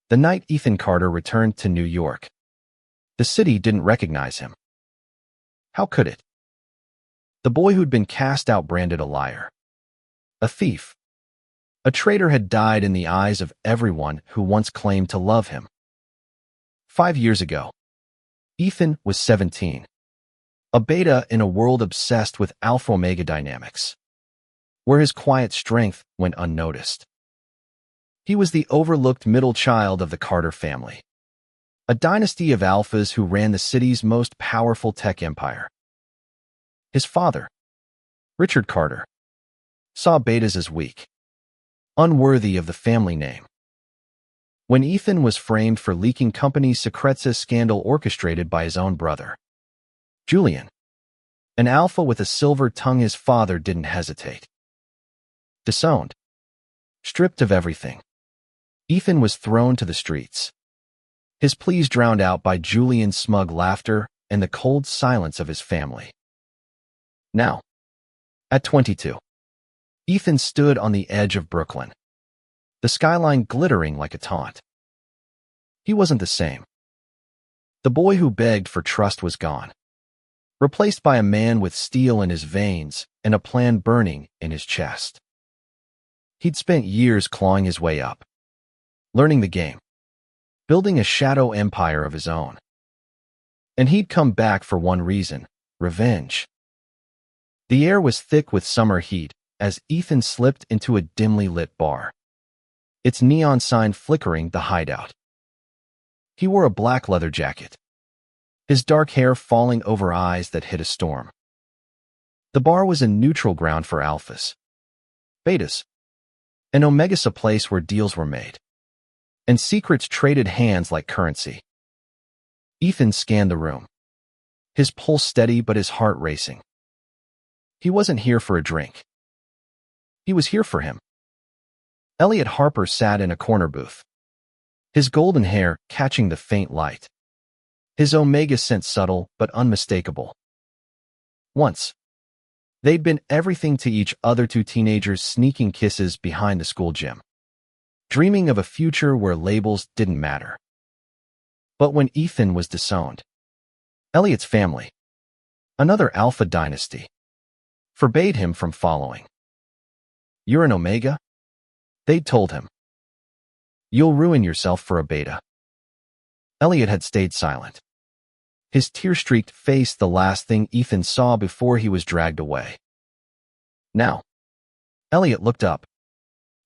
The night Ethan Carter returned to New York, the city didn't recognize him. How could it? The boy who'd been cast out branded a liar, a thief, a traitor had died in the eyes of everyone who once claimed to love him. 5 years ago, Ethan was 17, a beta in a world obsessed with alpha-omega dynamics, where his quiet strength went unnoticed. He was the overlooked middle child of the Carter family, a dynasty of alphas who ran the city's most powerful tech empire. His father, Richard Carter, saw betas as weak, unworthy of the family name. When Ethan was framed for leaking company secrets, a scandal orchestrated by his own brother, Julian, an alpha with a silver tongue, his father didn't hesitate. Disowned, stripped of everything, Ethan was thrown to the streets, his pleas drowned out by Julian's smug laughter and the cold silence of his family. Now, at 22, Ethan stood on the edge of Brooklyn, the skyline glittering like a taunt. He wasn't the same. The boy who begged for trust was gone, replaced by a man with steel in his veins and a plan burning in his chest. He'd spent years clawing his way up, learning the game, building a shadow empire of his own. And he'd come back for one reason: revenge. The air was thick with summer heat as Ethan slipped into a dimly lit bar, its neon sign flickering the hideout. He wore a black leather jacket, his dark hair falling over eyes that hid a storm. The bar was a neutral ground for alphas, betas, and omegas, a place where deals were made and secrets traded hands like currency. Ethan scanned the room, his pulse steady but his heart racing. He wasn't here for a drink. He was here for him. Elliot Harper sat in a corner booth, his golden hair catching the faint light, his omega scent subtle but unmistakable. Once, they'd been everything to each other, two teenagers sneaking kisses behind the school gym, dreaming of a future where labels didn't matter. But when Ethan was disowned, Elliot's family, another alpha dynasty, forbade him from following. "You're an omega?" they'd told him. "You'll ruin yourself for a beta." Elliot had stayed silent, his tear-streaked face the last thing Ethan saw before he was dragged away. Now, Elliot looked up,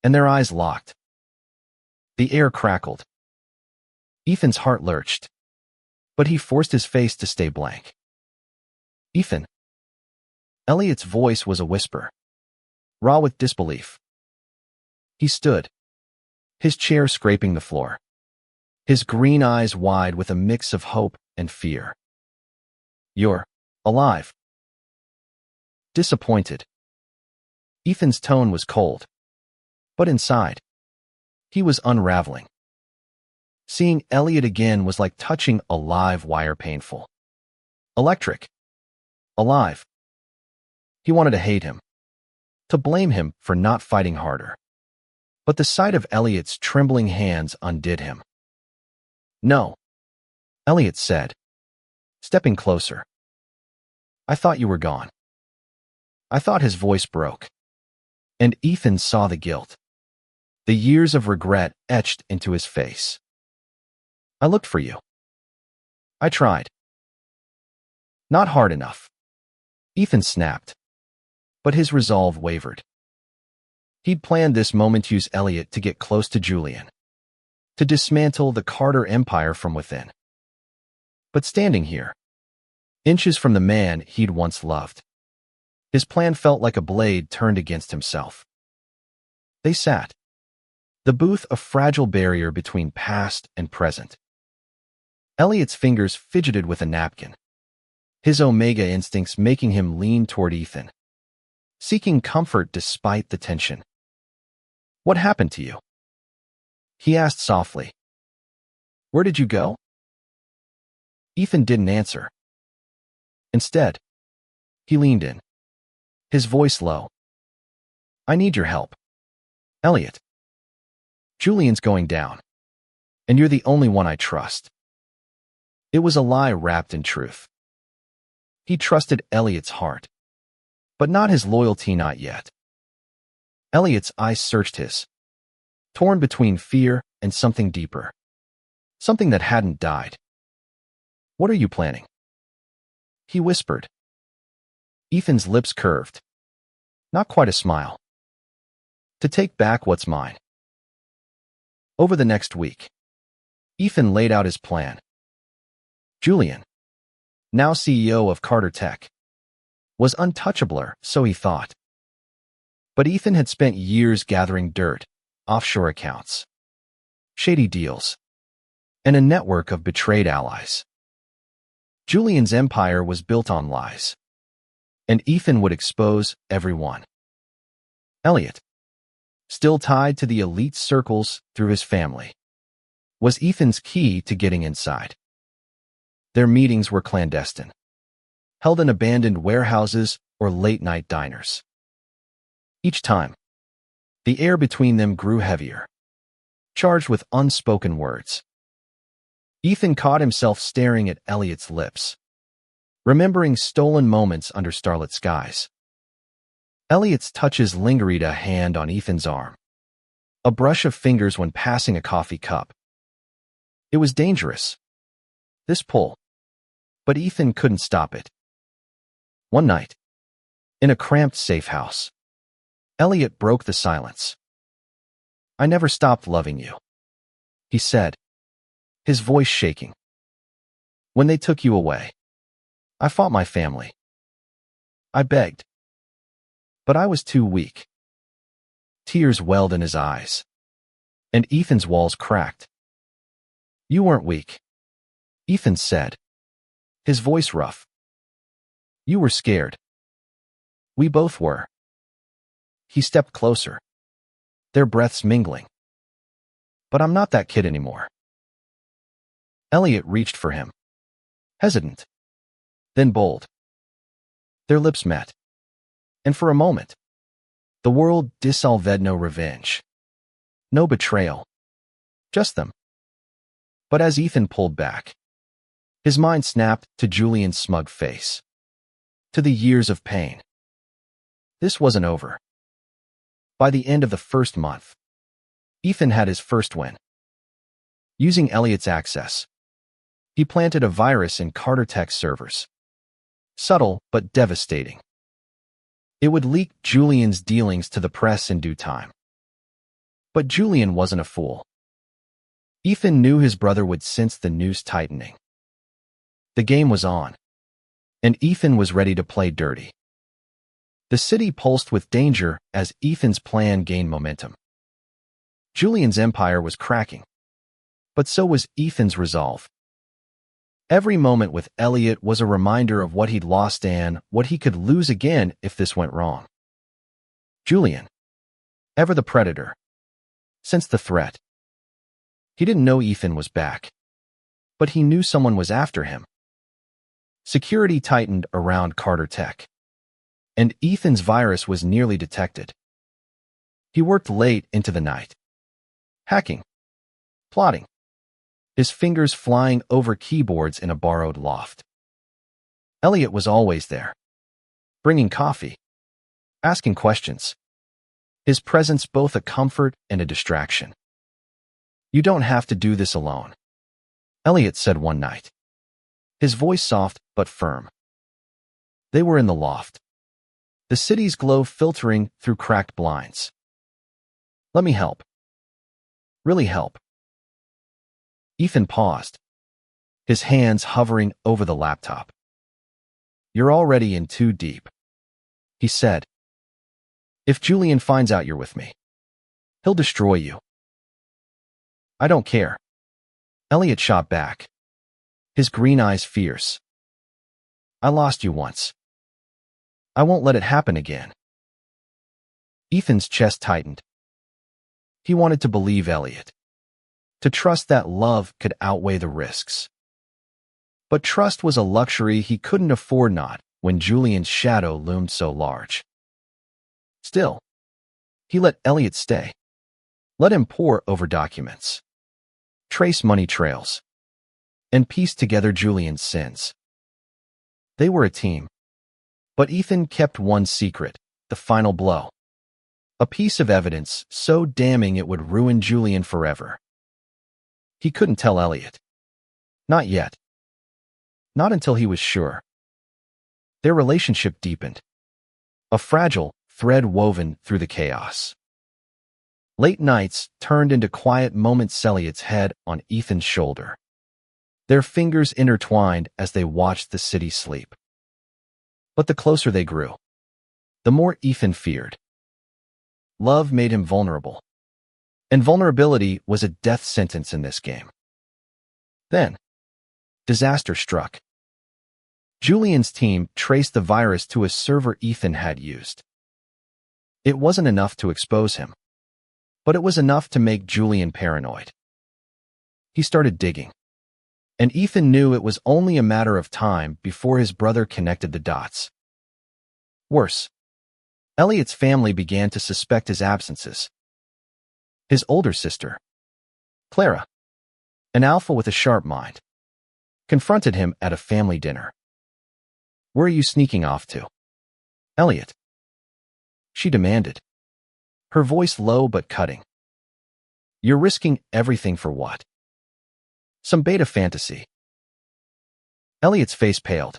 and their eyes locked. The air crackled. Ethan's heart lurched, but he forced his face to stay blank. "Ethan." Elliot's voice was a whisper, raw with disbelief. He stood, his chair scraping the floor, his green eyes wide with a mix of hope and fear. "You're alive." Disappointed. Ethan's tone was cold, but inside, he was unraveling. Seeing Elliot again was like touching a live wire, painful, electric, alive. He wanted to hate him, to blame him for not fighting harder. But the sight of Elliot's trembling hands undid him. "No," Elliot said, stepping closer. "I thought you were gone." I thought. His voice broke, and Ethan saw the guilt, the years of regret etched into his face. "I looked for you. I tried." "Not hard enough," Ethan snapped, but his resolve wavered. He'd planned this moment to use Elliot to get close to Julian, to dismantle the Carter empire from within. But standing here, inches from the man he'd once loved, his plan felt like a blade turned against himself. They sat, the booth a fragile barrier between past and present. Elliot's fingers fidgeted with a napkin, his omega instincts making him lean toward Ethan, seeking comfort despite the tension. "What happened to you?" he asked softly. "Where did you go?" Ethan didn't answer. Instead, he leaned in, his voice low. "I need your help, Elliot. Julian's going down. and you're the only one I trust. It was a lie wrapped in truth. He trusted Elliot's heart, but not his loyalty, not yet. Elliot's eyes searched his, torn between fear and something deeper, something that hadn't died. What are you planning? He whispered. Ethan's lips curved. Not quite a smile. To take back what's mine. Over the next week, Ethan laid out his plan. Julian, now CEO of Carter Tech, was untouchable, so he thought. But Ethan had spent years gathering dirt, offshore accounts, shady deals, and a network of betrayed allies. Julian's empire was built on lies, and Ethan would expose everyone. Elliot, still tied to the elite circles through his family, was Ethan's key to getting inside. Their meetings were clandestine, held in abandoned warehouses or late-night diners. Each time, the air between them grew heavier, charged with unspoken words. Ethan caught himself staring at Elliot's lips, remembering stolen moments under starlit skies. Elliot's touches lingered, a hand on Ethan's arm, a brush of fingers when passing a coffee cup. It was dangerous, this pull, but Ethan couldn't stop it. One night, in a cramped safe house, Elliot broke the silence. I never stopped loving you, he said, his voice shaking. When they took you away, I fought my family. I begged, but I was too weak. Tears welled in his eyes, and Ethan's walls cracked. You weren't weak, Ethan said, his voice rough. You were scared. We both were. He stepped closer, their breaths mingling. But I'm not that kid anymore. Elliot reached for him, hesitant, then bold. Their lips met, and for a moment, the world dissolved. No revenge, no betrayal, just them. But as Ethan pulled back, his mind snapped to Julian's smug face, to the years of pain. This wasn't over. By the end of the first month, Ethan had his first win. Using Elliot's access, he planted a virus in Carter Tech servers. Subtle but devastating. It would leak Julian's dealings to the press in due time. But Julian wasn't a fool. Ethan knew his brother would sense the noose tightening. The game was on, and Ethan was ready to play dirty. The city pulsed with danger as Ethan's plan gained momentum. Julian's empire was cracking, but so was Ethan's resolve. Every moment with Elliot was a reminder of what he'd lost and what he could lose again if this went wrong. Julian, ever the predator, sensed the threat. He didn't know Ethan was back, but he knew someone was after him. Security tightened around Carter Tech, and Ethan's virus was nearly detected. He worked late into the night, hacking, plotting, his fingers flying over keyboards in a borrowed loft. Elliot was always there, bringing coffee, asking questions, his presence both a comfort and a distraction. You don't have to do this alone, Elliot said one night, his voice soft but firm. They were in the loft, the city's glow filtering through cracked blinds. Let me help. Really help. Ethan paused, his hands hovering over the laptop. You're already in too deep, he said. If Julian finds out you're with me, he'll destroy you. I don't care. Elliot shot back, his green eyes fierce. I lost you once. I won't let it happen again. Ethan's chest tightened. He wanted to believe Elliot, to trust that love could outweigh the risks. But trust was a luxury he couldn't afford, not when Julian's shadow loomed so large. Still, he let Elliot stay. Let him pore over documents. trace money trails, and piece together Julian's sins. They were a team. But Ethan kept one secret, the final blow. A piece of evidence so damning it would ruin Julian forever. He couldn't tell Elliot. Not yet. Not until he was sure. Their relationship deepened. A fragile thread woven through the chaos. Late nights turned into quiet moments. Elliot's head on Ethan's shoulder. Their fingers intertwined as they watched the city sleep. But the closer they grew, the more Ethan feared. Love made him vulnerable. And vulnerability was a death sentence in this game. Then, disaster struck. Julian's team traced the virus to a server Ethan had used. It wasn't enough to expose him, but it was enough to make Julian paranoid. He started digging, and Ethan knew it was only a matter of time before his brother connected the dots. Worse, Elliot's family began to suspect his absences. His older sister, Clara, an alpha with a sharp mind, confronted him at a family dinner. "Where are you sneaking off to, Elliot?" she demanded, her voice low but cutting. "You're risking everything for what? Some beta fantasy?" Elliot's face paled,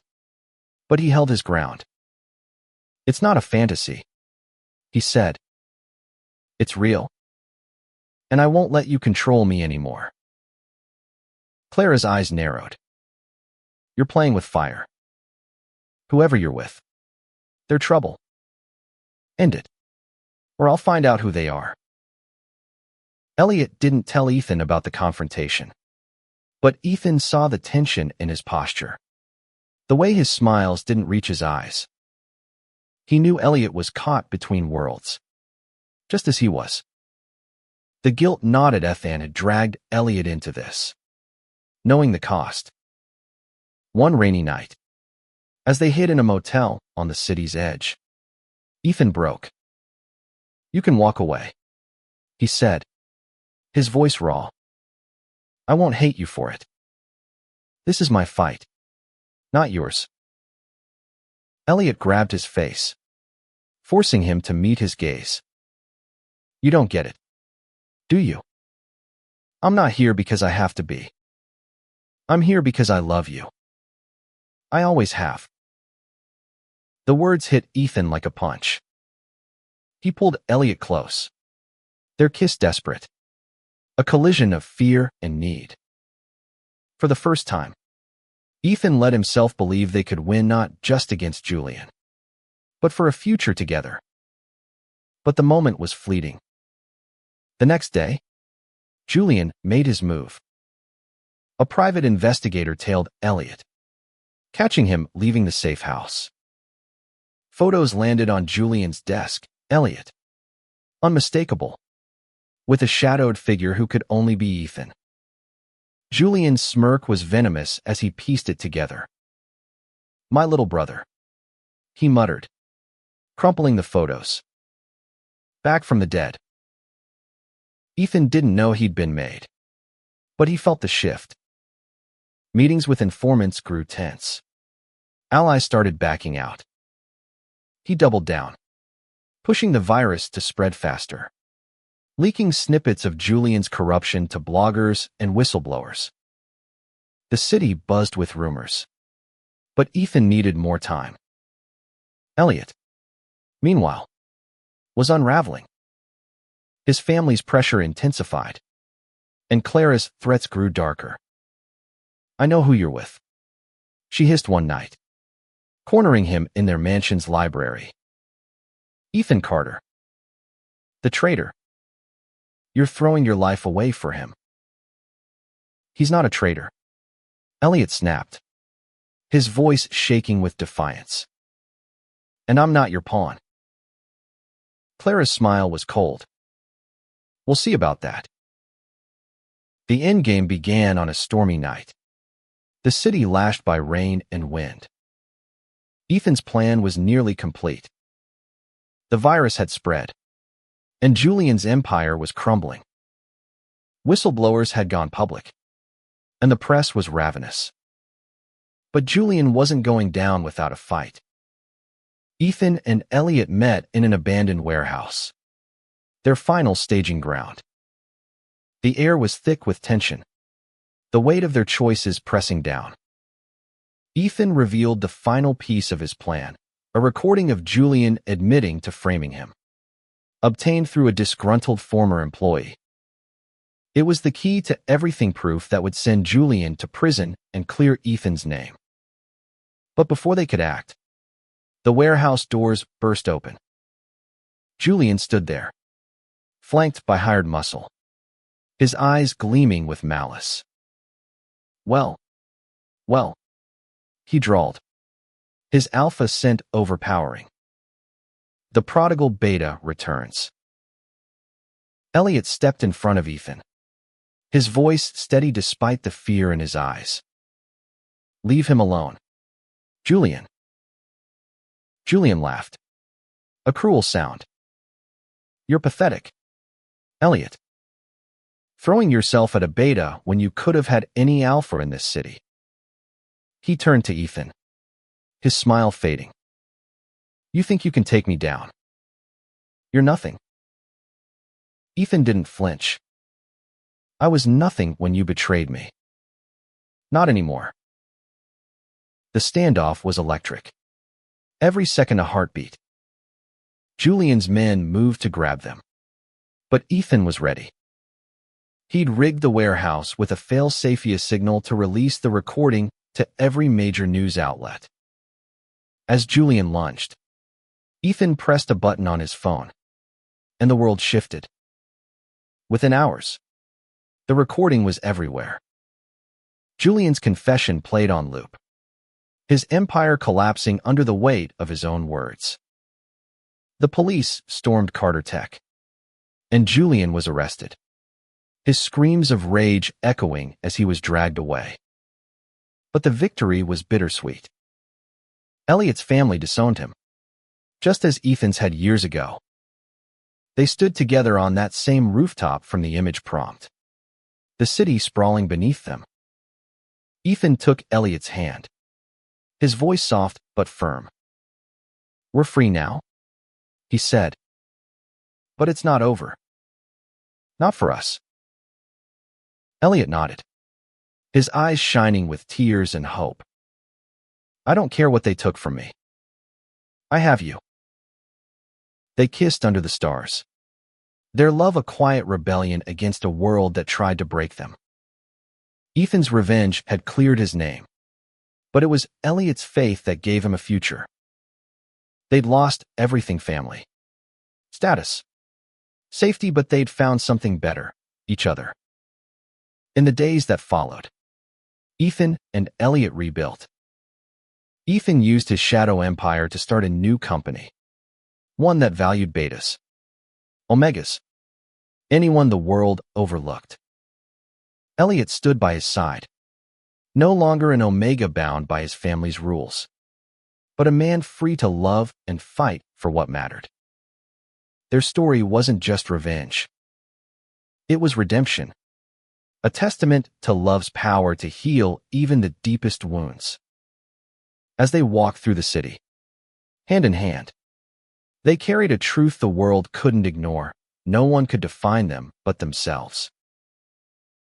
but he held his ground. "It's not a fantasy," he said. "It's real. And I won't let you control me anymore." Clara's eyes narrowed. "You're playing with fire. Whoever you're with, they're trouble. End it, or I'll find out who they are." Elliot didn't tell Ethan about the confrontation, but Ethan saw the tension in his posture, the way his smiles didn't reach his eyes. He knew Elliot was caught between worlds, just as he was. The guilt gnawed at Ethan had dragged Elliot into this, knowing the cost. One rainy night, as they hid in a motel on the city's edge, Ethan broke. "You can walk away," he said, his voice raw. "I won't hate you for it. This is my fight, not yours." Elliot grabbed his face, forcing him to meet his gaze. "You don't get it, do you? I'm not here because I have to be. I'm here because I love you. I always have." The words hit Ethan like a punch. He pulled Elliot close, their kiss desperate, a collision of fear and need. For the first time, Ethan let himself believe they could win not just against Julian, but for a future together. But the moment was fleeting. The next day, Julian made his move. A private investigator tailed Elliot, catching him leaving the safe house. Photos landed on Julian's desk. Elliot, unmistakable, with a shadowed figure who could only be Ethan. Julian's smirk was venomous as he pieced it together. "My little brother," he muttered, crumpling the photos. "Back from the dead." Ethan didn't know he'd been made, but he felt the shift. Meetings with informants grew tense. Allies started backing out. He doubled down, pushing the virus to spread faster, leaking snippets of Julian's corruption to bloggers and whistleblowers. The city buzzed with rumors, but Ethan needed more time. Elliot, meanwhile, was unraveling. His family's pressure intensified, and Clara's threats grew darker. "I know who you're with," she hissed one night, cornering him in their mansion's library. "Ethan Carter, the traitor. You're throwing your life away for him." "He's not a traitor," Elliot snapped, his voice shaking with defiance. "And I'm not your pawn." Clara's smile was cold. "We'll see about that." The endgame began on a stormy night, the city lashed by rain and wind. Ethan's plan was nearly complete. The virus had spread, and Julian's empire was crumbling. Whistleblowers had gone public, and the press was ravenous. But Julian wasn't going down without a fight. Ethan and Elliot met in an abandoned warehouse, their final staging ground. The air was thick with tension, the weight of their choices pressing down. Ethan revealed the final piece of his plan, a recording of Julian admitting to framing him, obtained through a disgruntled former employee. It was the key to everything, proof that would send Julian to prison and clear Ethan's name. But before they could act, the warehouse doors burst open. Julian stood there, flanked by hired muscle, his eyes gleaming with malice. Well, he drawled, his alpha scent overpowering. The prodigal beta returns. Elliot stepped in front of Ethan, his voice steady despite the fear in his eyes. Leave him alone, Julian. Julian laughed, a cruel sound. You're pathetic, Elliot. Throwing yourself at a beta when you could have had any alpha in this city. He turned to Ethan, his smile fading. You think you can take me down? You're nothing. Ethan didn't flinch. I was nothing when you betrayed me. Not anymore. The standoff was electric. Every second a heartbeat. Julian's men moved to grab them. But Ethan was ready. He'd rigged the warehouse with a fail-safe signal to release the recording to every major news outlet. As Julian lunged, Ethan pressed a button on his phone, and the world shifted. Within hours, the recording was everywhere. Julian's confession played on loop, his empire collapsing under the weight of his own words. The police stormed Carter Tech, and Julian was arrested, his screams of rage echoing as he was dragged away. But the victory was bittersweet. Elliot's family disowned him, just as Ethan's had years ago. They stood together on that same rooftop from the image prompt, the city sprawling beneath them. Ethan took Elliot's hand, his voice soft but firm. We're free now, he said. But it's not over. Not for us. Elliot nodded, his eyes shining with tears and hope. I don't care what they took from me. I have you. They kissed under the stars, their love a quiet rebellion against a world that tried to break them. Ethan's revenge had cleared his name, but it was Elliot's faith that gave him a future. They'd lost everything: family, status, safety, but they'd found something better: each other. In the days that followed, Ethan and Elliot rebuilt. Ethan used his shadow empire to start a new company, one that valued betas, omegas, anyone the world overlooked. Elliot stood by his side, no longer an omega bound by his family's rules, but a man free to love and fight for what mattered. Their story wasn't just revenge. It was redemption, a testament to love's power to heal even the deepest wounds. As they walked through the city, hand in hand, they carried a truth the world couldn't ignore: no one could define them but themselves.